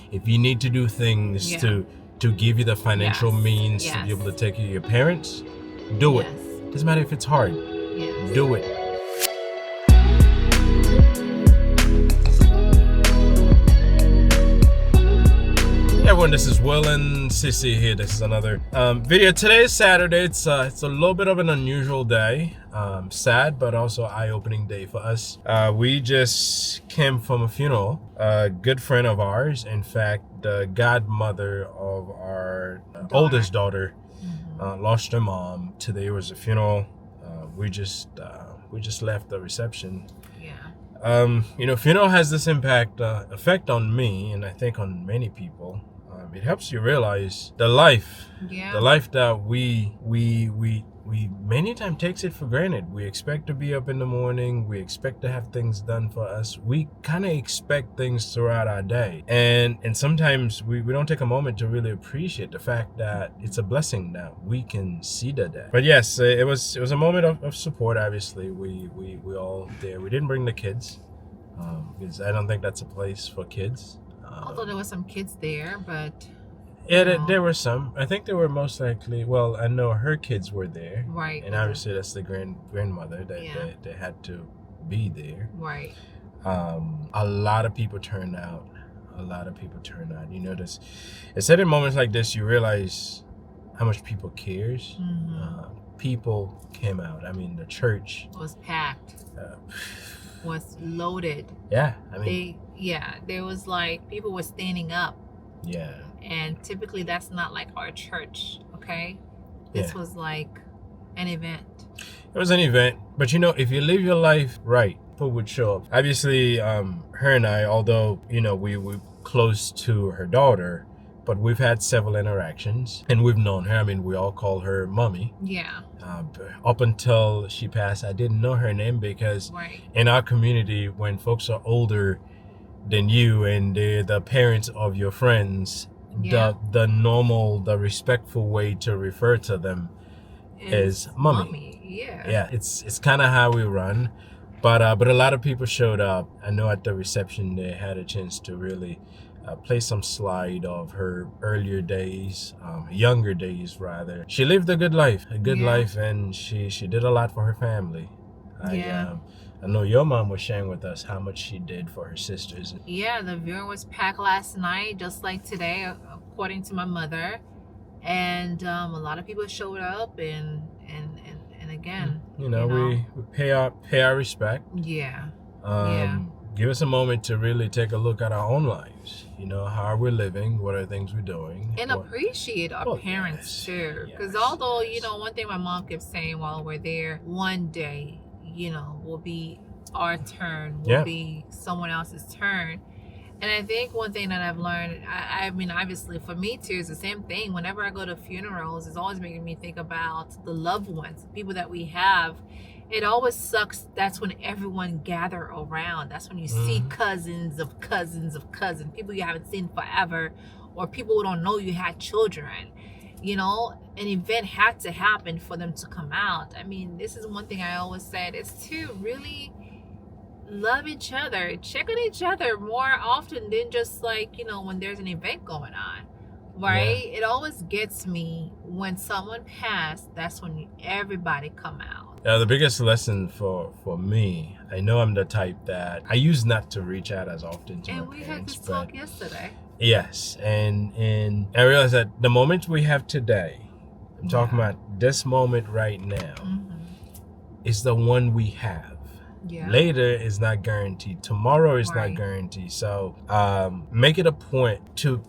if you need to do things to give you the financial means to be able to take care of your parents, do it. Doesn't matter if it's hard. Do it. Hey everyone, this is Will and Sissy here. This is another video. Today is Saturday. It's a little bit of an unusual day. Sad, but also eye-opening day for us. We just came from a funeral. A good friend of ours, in fact, the godmother of our oldest daughter, lost her mom. Today was a funeral. We just left the reception. Funeral has this effect on me, and I think on many people. It helps you realize the life that we many times takes it for granted. We expect to be up in the morning. We expect to have things done for us. We kind of expect things throughout our day, and sometimes we don't take a moment to really appreciate the fact that it's a blessing that we can see the day. But yes, it was a moment of support. Obviously, we all there. We didn't bring the kids because I don't think that's a place for kids. Although there were some kids there, but there were some. I think they were most likely. Well, I know her kids were there, right? And obviously that's the grandmother that they had to be there, right? A lot of people turned out. You notice at certain moments like this, you realize how much people cares. People came out. I mean, the church was packed. Was loaded. Yeah, I mean, there was like people were standing up. Yeah. And typically that's not like our church, okay? This was like an event. It was an event, but if you live your life right, people would show up. Obviously, her and I, although we were close to her daughter, but we've had several interactions and we've known her. I mean, we all call her Mommy. Yeah. Up until she passed, I didn't know her name because in our community, when folks are older than you and they're the parents of your friends, the respectful way to refer to them is Mommy. Yeah, it's kind of how we run. But a lot of people showed up. I know at the reception they had a chance to really play some slide of her earlier days, younger days rather. She lived a good life, and she did a lot for her family. I know your mom was sharing with us how much she did for her sisters. Yeah, the viewing was packed last night, just like today, according to my mother, and a lot of people showed up, and again, we pay our respect. Give us a moment to really take a look at our own lives. How are we living? What are things we're doing? And appreciate our parents too. Because although, one thing my mom kept saying while we're there, one day, will be our turn, will be someone else's turn. And I think one thing that I've learned, I mean, obviously for me too, is the same thing. Whenever I go to funerals, it's always making me think about the loved ones, the people that we have. It always sucks. That's when everyone gather around. That's when you see cousins of cousins of cousins, people you haven't seen forever, or people who don't know you had children. An event had to happen for them to come out. I mean, this is one thing I always said, is to really love each other, check on each other more often than just like, when there's an event going on. Right? It always gets me when someone passed, that's when everybody come out. The biggest lesson for me, I know I'm the type that I used not to reach out as often to my parents. And we had this talk yesterday. Yes, and I realized that the moment we have today, I'm talking about this moment right now, is the one we have. Later is not guaranteed. Tomorrow is not guaranteed. So make it a point to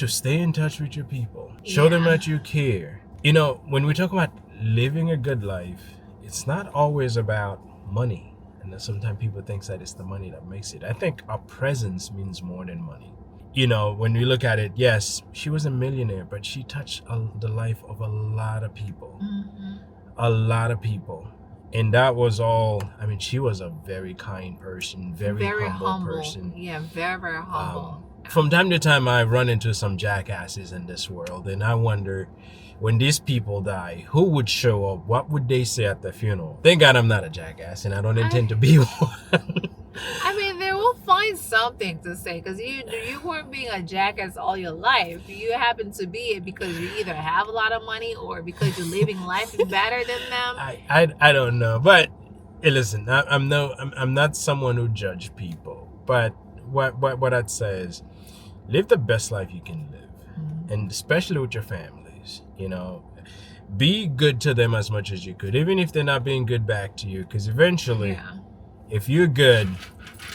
stay in touch with your people. Show them that you care. When we talk about living a good life, it's not always about money. And sometimes people think that it's the money that makes it. I think our presence means more than money. When we look at it, yes, she was a millionaire, but she touched the life of a lot of people. A lot of people. And that was all. I mean, she was a very kind person, very humble person. Yeah, very, very humble. From time to time, I run into some jackasses in this world, and I wonder, when these people die, who would show up? What would they say at the funeral? Thank God I'm not a jackass, and I don't intend to be one. I mean, they will find something to say because you weren't being a jackass all your life. You happen to be it because you either have a lot of money or because you're living life better than them. I don't know, but hey, listen, I'm not someone who judge people, but what I'd say is live the best life you can live, and especially with your families. Be good to them as much as you could, even if they're not being good back to you, because eventually, if you're good,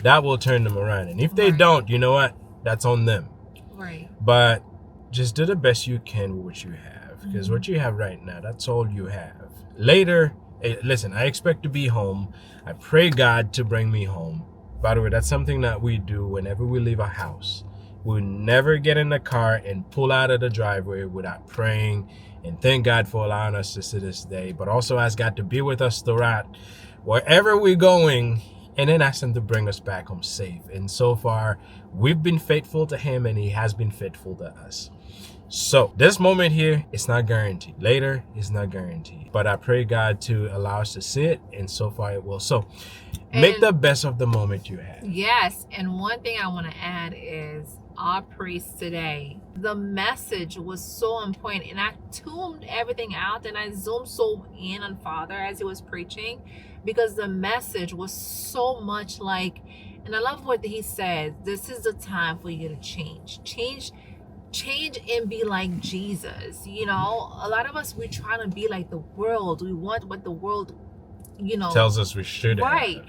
that will turn them around, and if they don't, you know what? That's on them. Right. But just do the best you can with what you have, because what you have right now, that's all you have. Later, hey, listen, I expect to be home. I pray God to bring me home. By the way, that's something that we do whenever we leave a house. We'll never get in the car and pull out of the driveway without praying and thank God for allowing us to see this day, but also ask God to be with us throughout wherever we're going, and then ask him to bring us back home safe. And so far, we've been faithful to him, and he has been faithful to us. So this moment here, it's not guaranteed. Later, it's not guaranteed. But I pray God to allow us to see it, and so far it will. So make the best of the moment you have. Yes, and one thing I want to add is our priest today, the message was so important, and I tuned everything out and I zoomed so in on Father as he was preaching, because the message was so much like, and I love what he says, this is the time for you to change and be like Jesus. A lot of us, we're trying to be like the world. We want what the world tells us we should have. Right.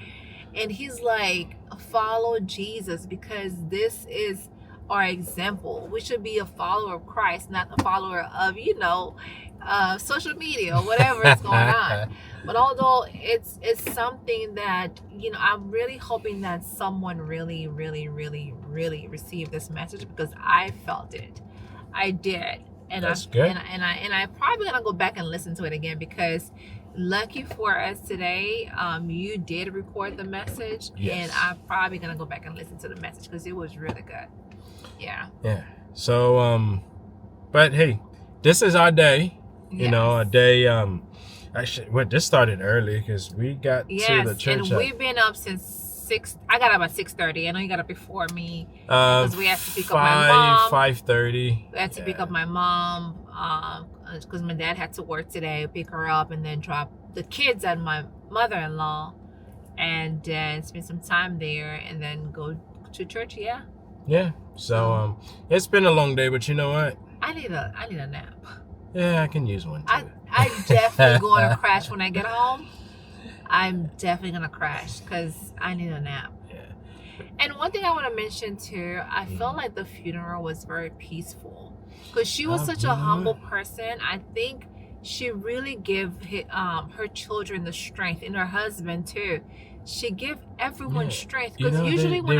And he's like, follow Jesus, because this is our example. We should be a follower of Christ, not a follower of social media or whatever is going on. But although it's something that I'm really hoping that someone really received this message, because I felt it. I did. And that's good. And I probably gonna go back and listen to it again, because lucky for us today, you did record the message. Yes. And I'm probably gonna go back and listen to the message because it was really good. Yeah. So but hey, this is our day. Yes. A day. Actually, this started early because we got to the church. And we've been up since 6. I got up at 6:30. I know you got up before me because we had to pick up my mom. 5:30. We had to pick up my mom because my dad had to work today. Pick her up and then drop the kids at my mother-in-law, and then spend some time there, and then go to church. Yeah. So it's been a long day, but you know what? I need a nap. Yeah, I can use one too. I definitely going to crash when I get home. I'm definitely going to crash because I need a nap. Yeah. And one thing I want to mention too, I felt like the funeral was very peaceful because she was such a humble person. I think she really gave her children the strength, and her husband too. She gave everyone strength, because usually when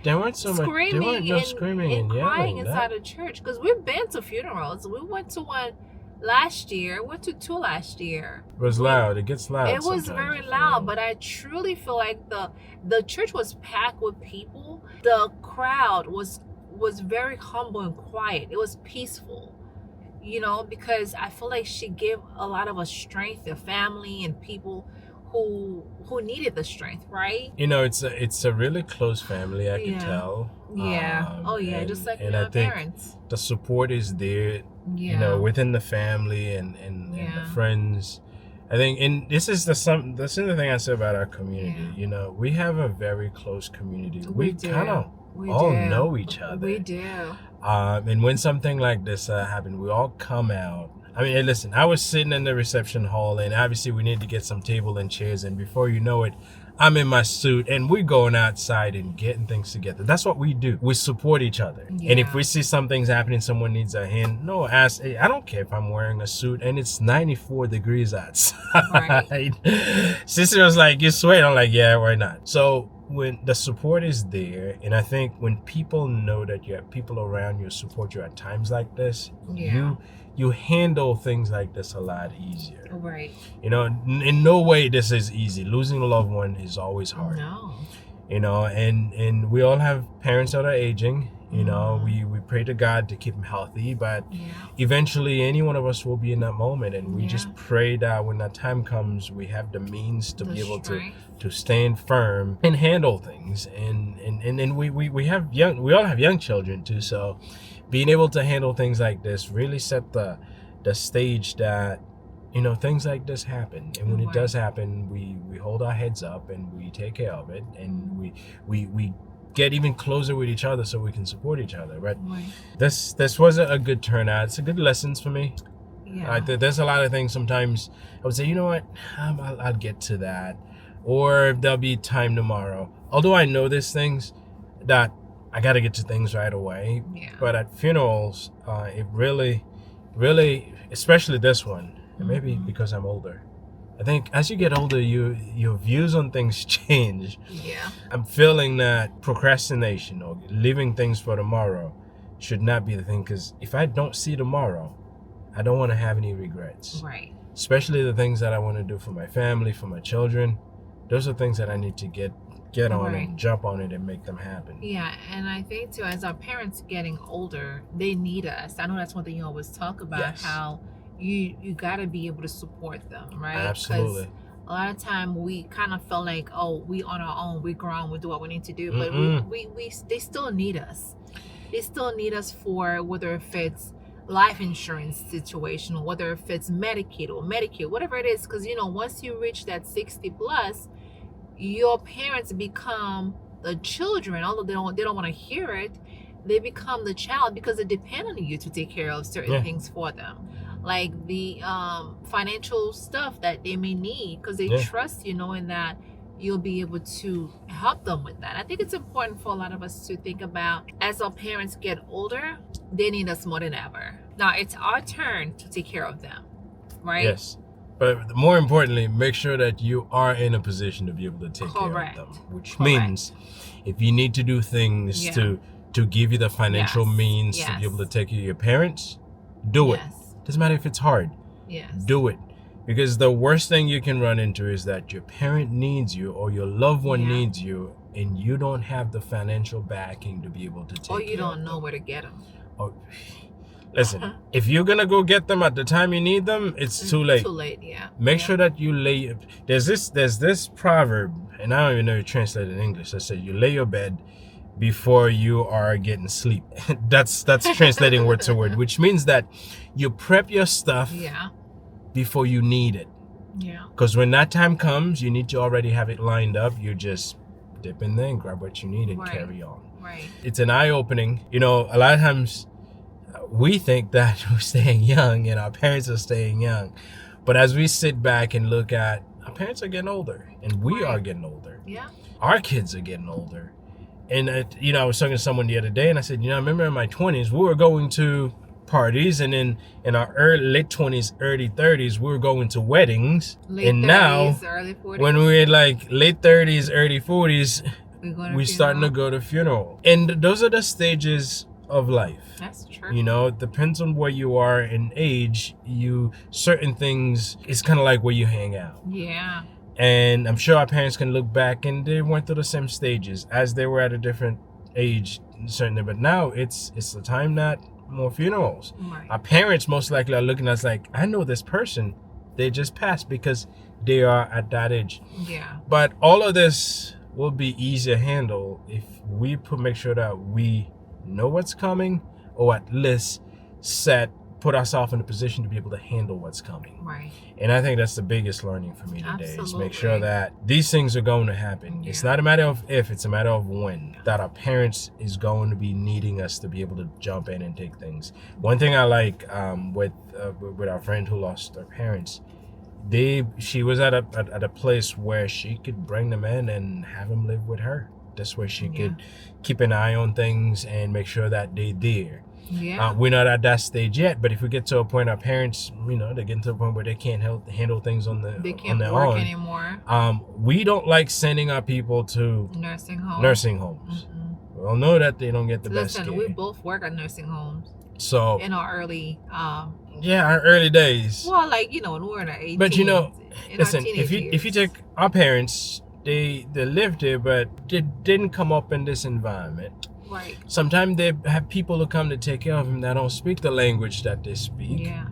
there weren't so much screaming and crying inside a church. Because we've been to funerals. We went to one last year. Went to 2 last year. It was loud. It gets loud. It was very loud, but I truly feel like the church was packed with people. The crowd was very humble and quiet. It was peaceful. Because I feel like she gave a lot of us strength, the family and people who needed the strength, right? It's a really close family, I can tell. Yeah. Just like my parents. The support is there, within the family and the friends. I think, and this is the thing I say about our community. We have a very close community. We kind of all know each other. We do. And when something like this happened, we all come out. I mean, hey, listen, I was sitting in the reception hall, and obviously we need to get some table and chairs, and before you know it, I'm in my suit, and we're going outside and getting things together. That's what we do. We support each other. Yeah. And if we see something's happening, someone needs a hand, hey, I don't care if I'm wearing a suit and it's 94 degrees outside. Right. Sister was like, you sweat? I'm like, yeah, why not? So when the support is there, and I think when people know that you have people around you who support you at times like this, you handle things like this a lot easier. Right. In no way this is easy. Losing a loved one is always hard. No. And we all have parents that are aging, You know, we pray to God to keep him healthy, but Yeah. eventually any one of us will be in that moment, and we Yeah. just pray that when that time comes, we have the means to The be able strength. to stand firm and handle things. And we have we all have young children too, so being able to handle things like this really set the stage that, you know, things like this happen, and when it does happen, we hold our heads up and we take care of it, and we get even closer with each other so we can support each other. But this was a good turnout. It's a good lessons for me. Yeah. There's a lot of things sometimes I would say, you know what, I'll get to that, or there'll be time tomorrow. Although I know there's things that I got to get to things right away. Yeah. But at funerals, it really, especially this one, and maybe because I'm older, I think as you get older, your views on things change. Yeah. I'm feeling that procrastination or leaving things for tomorrow should not be the thing, because if I don't see tomorrow, I don't want to have any regrets. Right. Especially the things that I want to do for my family, for my children. Those are things that I need to get on and jump on it and make them happen. Yeah, and I think too, as our parents getting older, they need us. I know that's one thing you always talk about, Yes. how you got to be able to support them, right? Absolutely. 'Cause a lot of time we kind of feel like, oh, we on our own, we grown, we do what we need to do, but they still need us. They still need us for whether if it's life insurance situation, or whether if it's Medicaid or Medicare, whatever it is, because you know, once you reach that 60 plus, your parents become the children. Although they don't want to hear it, they become the child because they depend on you to take care of certain things for them, like the financial stuff that they may need, because they trust you, knowing that you'll be able to help them with that. I think it's important for a lot of us to think about, as our parents get older, they need us more than ever. Now it's our turn to take care of them, right? Yes. But more importantly, make sure that you are in a position to be able to take care of them. Which means if you need to do things to give you the financial means to be able to take care of your parents, do it. Doesn't matter if it's hard. Yes. Do it. Because the worst thing you can run into is that your parent needs you, or your loved one needs you, and you don't have the financial backing to be able to take care of them. Or you don't know where to get them. Oh, listen, if you're going to go get them at the time you need them, it's too late. Too late, yeah. Make sure that you lay... There's this proverb, and I don't even know if you translate it in English, that says you lay your bed before you are getting sleep. That's translating word to word, which means that you prep your stuff before you need it. Yeah. Because when that time comes, you need to already have it lined up. You just dip in there and grab what you need and carry on. Right. It's an eye-opening. You know, a lot of times we think that we're staying young and our parents are staying young. But as we sit back and look at, our parents are getting older and we are getting older. Yeah. Our kids are getting older. And, you know, I was talking to someone the other day and I said, you know, I remember in my 20s, we were going to parties, and then in our late 20s, early 30s, we were going to weddings. Late 30s, early 40s. When we're like late 30s, early 40s, we're starting to go to funeral. And those are the stages of life. That's true. You know, it depends on where you are in age. Certain things, it's kind of like where you hang out. Yeah. And I'm sure our parents can look back and they went through the same stages as they were at a different age, certainly. But now it's the time that more funerals. Right. Our parents most likely are looking at us like, I know this person. They just passed, because they are at that age. Yeah. But all of this will be easier to handle if we make sure that we know what's coming, or at least put ourselves in a position to be able to handle what's coming. Right. And I think that's the biggest learning for me today. Absolutely. Is make sure that these things are going to happen. It's not a matter of if, it's a matter of when. That our parents is going to be needing us to be able to jump in and take things. One thing I like with our friend who lost her parents, she was at a place where she could bring them in and have them live with her. This way she could keep an eye on things and make sure that they're there. Yeah. We're not at that stage yet, but if we get to a point, our parents, you know, they get to a point where they can't handle things on their own anymore. We don't like sending our people to nursing homes. Mm-hmm. We all know that they don't get the best care. We both work at nursing homes. So in our early our early days. Well, like, you know, when we're in our 18s. But you know, listen, if you take our parents, they lived here, but they didn't come up in this environment. Right. Sometimes they have people who come to take care of them that don't speak the language that they speak. Yeah.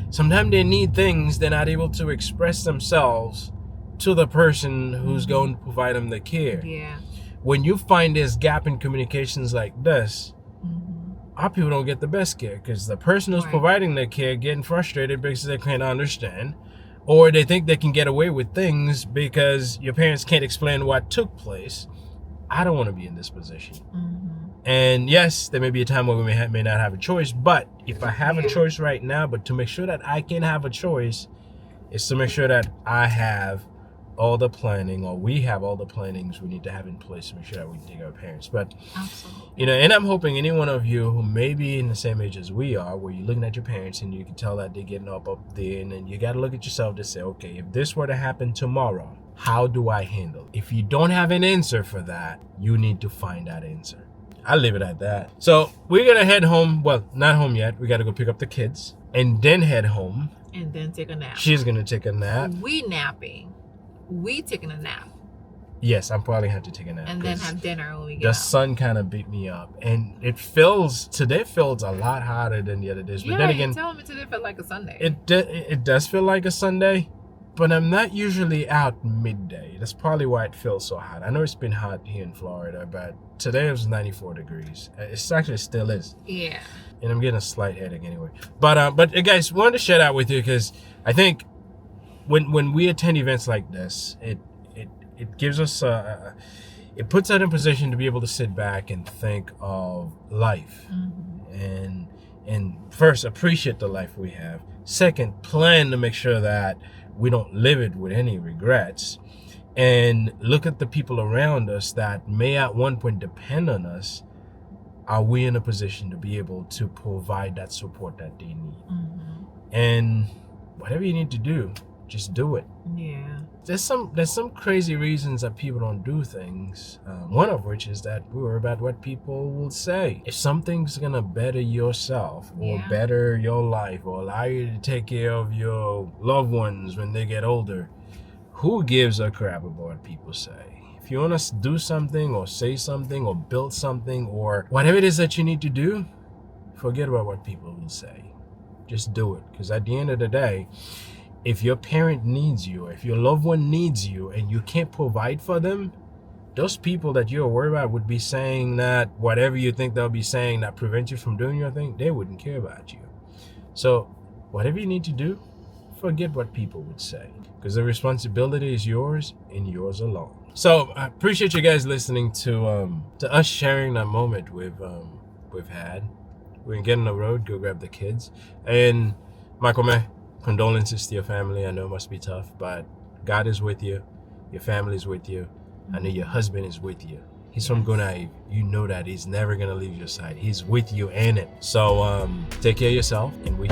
Sometimes they need things they're not able to express themselves to the person who's going to provide them the care. Yeah. When you find this gap in communications like this, our people don't get the best care because the person who's providing the care getting frustrated because they can't understand, or they think they can get away with things because your parents can't explain what took place. I don't want to be in this position. And yes, there may be a time where we may not have a choice, but if I have a choice right now, but to make sure that I can have a choice is to make sure that I have all the planning, or we have all the plannings we need to have in place to make sure that we can take care of our parents. But you know, and I'm hoping any one of you who may be in the same age as we are, where you're looking at your parents and you can tell that they're getting up there, and then you got to look at yourself to say, okay, if this were to happen tomorrow, how do I handle it? If you don't have an answer for that, you need to find that answer. I'll leave it at that. So we're gonna head home. Well, not home yet. We got to go pick up the kids and then head home. And then take a nap. She's gonna take a nap. We napping. We taking a nap. Yes, I'm probably have to take a nap. And then have dinner when we get The out. sun kind of beat me up, and today feels a lot hotter than the other days. But then again, you tell me today felt like a Sunday. It does feel like a Sunday, but I'm not usually out midday. That's probably why it feels so hot. I know it's been hot here in Florida, but today it was 94 degrees. It actually still is. Yeah. And I'm getting a slight headache anyway. But guys, wanted to share that with you because I think when we attend events like this, it gives us it puts us in a position to be able to sit back and think of life, and first appreciate the life we have. Second, plan to make sure that we don't live it with any regrets, and look at the people around us that may at one point depend on us. Are we in a position to be able to provide that support that they need? And whatever you need to do, just do it. Yeah. There's some crazy reasons that people don't do things. One of which is that we worry about what people will say. If something's gonna better yourself or better your life or allow you to take care of your loved ones when they get older, who gives a crap about what people say? If you want to do something or say something or build something or whatever it is that you need to do, forget about what people will say. Just do it. Because at the end of the day, if your parent needs you, if your loved one needs you and you can't provide for them, those people that you're worried about would be saying that whatever you think they'll be saying that prevents you from doing your thing, they wouldn't care about you. So whatever you need to do, forget what people would say, because the responsibility is yours and yours alone. So I appreciate you guys listening to us sharing that moment we've had. We're gonna get on the road, go grab the kids, and Michael May, condolences to your family. I know it must be tough, but God is with you. Your family is with you. I know your husband is with you. He's from Gunaive. You know that he's never gonna leave your side. He's with you in it. So take care of yourself, and we